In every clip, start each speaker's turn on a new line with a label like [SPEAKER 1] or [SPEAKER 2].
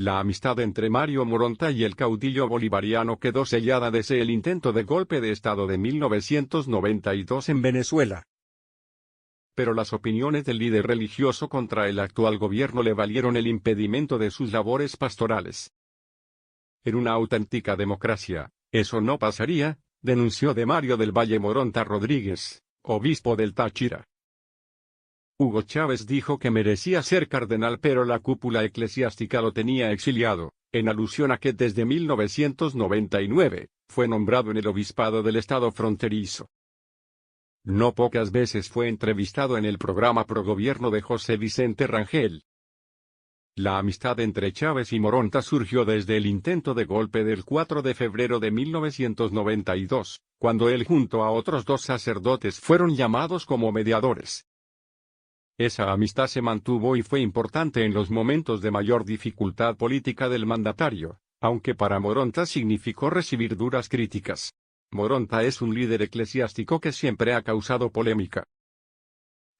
[SPEAKER 1] La amistad entre Mario Moronta y el caudillo bolivariano quedó sellada desde el intento de golpe de Estado de 1992 en Venezuela. Pero las opiniones del líder religioso contra el actual gobierno le valieron el impedimento de sus labores pastorales. En una auténtica democracia, eso no pasaría, denunció de Mario del Valle Moronta Rodríguez, obispo del Táchira. Hugo Chávez dijo que merecía ser cardenal, pero la cúpula eclesiástica lo tenía exiliado, en alusión a que desde 1999, fue nombrado en el obispado del estado fronterizo. No pocas veces fue entrevistado en el programa Pro Gobierno de José Vicente Rangel. La amistad entre Chávez y Moronta surgió desde el intento de golpe del 4 de febrero de 1992, cuando él junto a otros 2 sacerdotes fueron llamados como mediadores. Esa amistad se mantuvo y fue importante en los momentos de mayor dificultad política del mandatario, aunque para Moronta significó recibir duras críticas. Moronta es un líder eclesiástico que siempre ha causado polémica.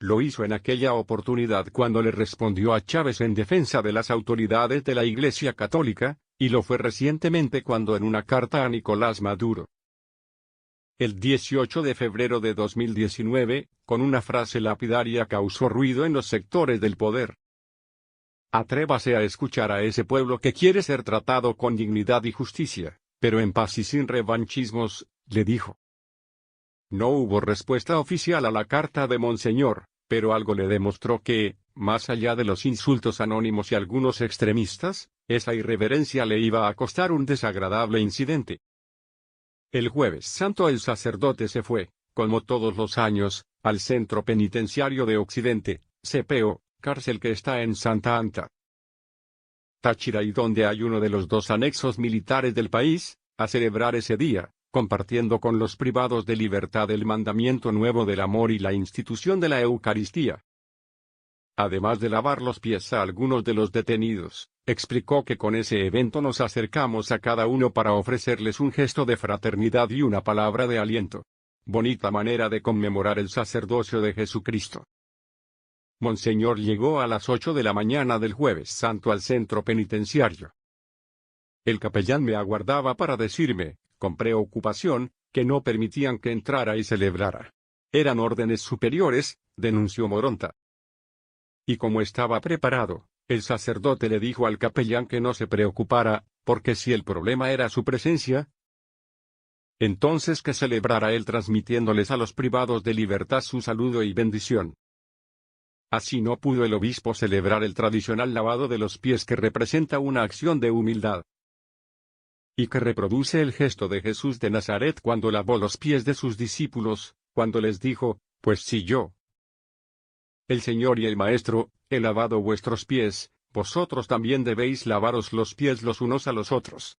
[SPEAKER 1] Lo hizo en aquella oportunidad cuando le respondió a Chávez en defensa de las autoridades de la Iglesia Católica, y lo fue recientemente cuando en una carta a Nicolás Maduro. El 18 de febrero de 2019, con una frase lapidaria causó ruido en los sectores del poder. Atrévase a escuchar a ese pueblo que quiere ser tratado con dignidad y justicia, pero en paz y sin revanchismos, le dijo. No hubo respuesta oficial a la carta de Monseñor, pero algo le demostró que, más allá de los insultos anónimos y algunos extremistas, esa irreverencia le iba a costar un desagradable incidente. El Jueves Santo el sacerdote se fue, como todos los años, al Centro Penitenciario de Occidente, CPO, cárcel que está en Santa Anta, Táchira, y donde hay uno de los 2 anexos militares del país, a celebrar ese día, compartiendo con los privados de libertad el mandamiento nuevo del amor y la institución de la Eucaristía. Además de lavar los pies a algunos de los detenidos, explicó que con ese evento nos acercamos a cada uno para ofrecerles un gesto de fraternidad y una palabra de aliento. Bonita manera de conmemorar el sacerdocio de Jesucristo. Monseñor llegó a las 8 de la mañana del Jueves Santo al centro penitenciario. El capellán me aguardaba para decirme, con preocupación, que no permitían que entrara y celebrara. Eran órdenes superiores, denunció Moronta. Y como estaba preparado, el sacerdote le dijo al capellán que no se preocupara, porque si el problema era su presencia, entonces que celebrara él transmitiéndoles a los privados de libertad su saludo y bendición. Así no pudo el obispo celebrar el tradicional lavado de los pies que representa una acción de humildad, y que reproduce el gesto de Jesús de Nazaret cuando lavó los pies de sus discípulos, cuando les dijo, pues si yo, el Señor y el Maestro, he lavado vuestros pies, vosotros también debéis lavaros los pies los unos a los otros.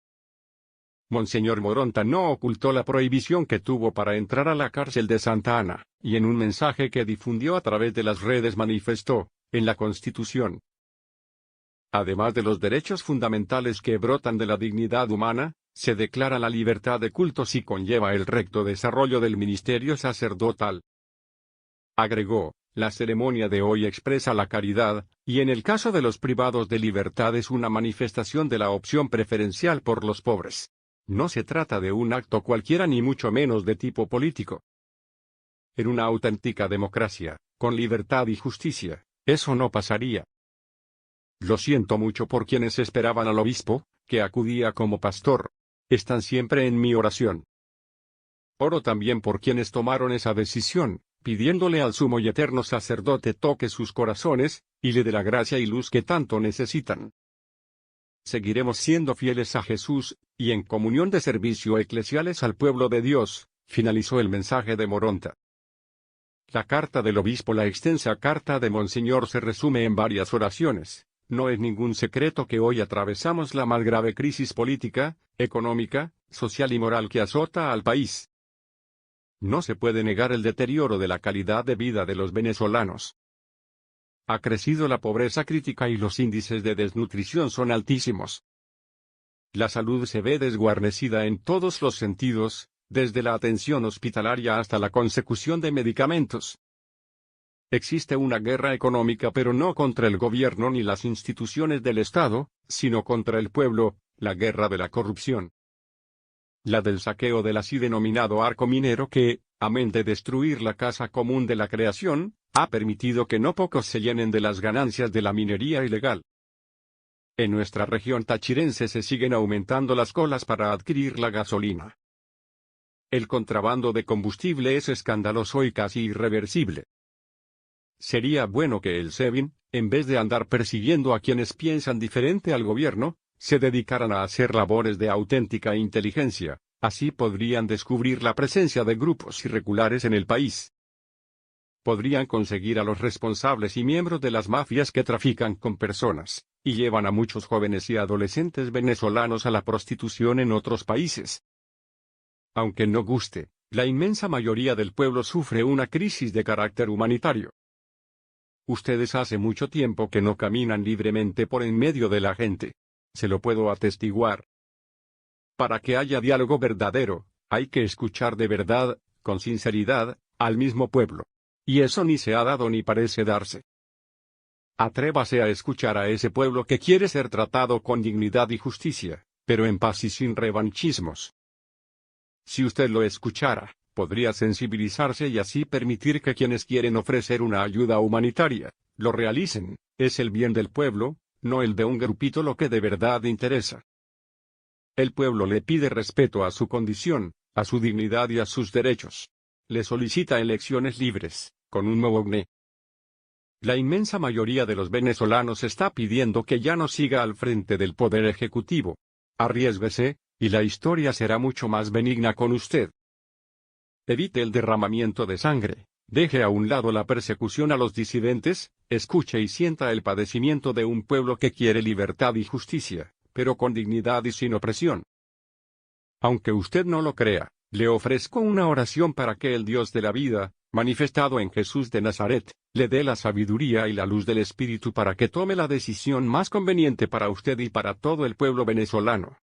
[SPEAKER 1] Monseñor Moronta no ocultó la prohibición que tuvo para entrar a la cárcel de Santa Ana, y en un mensaje que difundió a través de las redes manifestó, en la Constitución, además de los derechos fundamentales que brotan de la dignidad humana, se declara la libertad de cultos y conlleva el recto desarrollo del ministerio sacerdotal. Agregó, la ceremonia de hoy expresa la caridad, y en el caso de los privados de libertad es una manifestación de la opción preferencial por los pobres. No se trata de un acto cualquiera ni mucho menos de tipo político. En una auténtica democracia, con libertad y justicia, eso no pasaría. Lo siento mucho por quienes esperaban al obispo, que acudía como pastor. Están siempre en mi oración. Oro también por quienes tomaron esa decisión, pidiéndole al sumo y eterno sacerdote toque sus corazones, y le dé la gracia y luz que tanto necesitan. Seguiremos siendo fieles a Jesús, y en comunión de servicio eclesiales al pueblo de Dios, finalizó el mensaje de Moronta. La carta del obispo, la extensa carta de Monseñor, se resume en varias oraciones. No es ningún secreto que hoy atravesamos la más grave crisis política, económica, social y moral que azota al país. No se puede negar el deterioro de la calidad de vida de los venezolanos. Ha crecido la pobreza crítica y los índices de desnutrición son altísimos. La salud se ve desguarnecida en todos los sentidos, desde la atención hospitalaria hasta la consecución de medicamentos. Existe una guerra económica, pero no contra el gobierno ni las instituciones del Estado, sino contra el pueblo, la guerra de la corrupción. La del saqueo del así denominado arco minero que, amén de destruir la casa común de la creación, ha permitido que no pocos se llenen de las ganancias de la minería ilegal. En nuestra región tachirense se siguen aumentando las colas para adquirir la gasolina. El contrabando de combustible es escandaloso y casi irreversible. Sería bueno que el SEBIN, en vez de andar persiguiendo a quienes piensan diferente al gobierno, se dedicaran a hacer labores de auténtica inteligencia, así podrían descubrir la presencia de grupos irregulares en el país. Podrían conseguir a los responsables y miembros de las mafias que trafican con personas, y llevan a muchos jóvenes y adolescentes venezolanos a la prostitución en otros países. Aunque no guste, la inmensa mayoría del pueblo sufre una crisis de carácter humanitario. Ustedes hace mucho tiempo que no caminan libremente por en medio de la gente. Se lo puedo atestiguar. Para que haya diálogo verdadero, hay que escuchar de verdad, con sinceridad, al mismo pueblo. Y eso ni se ha dado ni parece darse. Atrévase a escuchar a ese pueblo que quiere ser tratado con dignidad y justicia, pero en paz y sin revanchismos. Si usted lo escuchara, podría sensibilizarse y así permitir que quienes quieren ofrecer una ayuda humanitaria, lo realicen. Es el bien del pueblo, no el de un grupito lo que de verdad interesa. El pueblo le pide respeto a su condición, a su dignidad y a sus derechos. Le solicita elecciones libres, con un nuevo GNE. La inmensa mayoría de los venezolanos está pidiendo que ya no siga al frente del poder ejecutivo. Arriésguese, y la historia será mucho más benigna con usted. Evite el derramamiento de sangre, deje a un lado la persecución a los disidentes, escuche y sienta el padecimiento de un pueblo que quiere libertad y justicia, pero con dignidad y sin opresión. Aunque usted no lo crea, le ofrezco una oración para que el Dios de la vida, manifestado en Jesús de Nazaret, le dé la sabiduría y la luz del Espíritu para que tome la decisión más conveniente para usted y para todo el pueblo venezolano.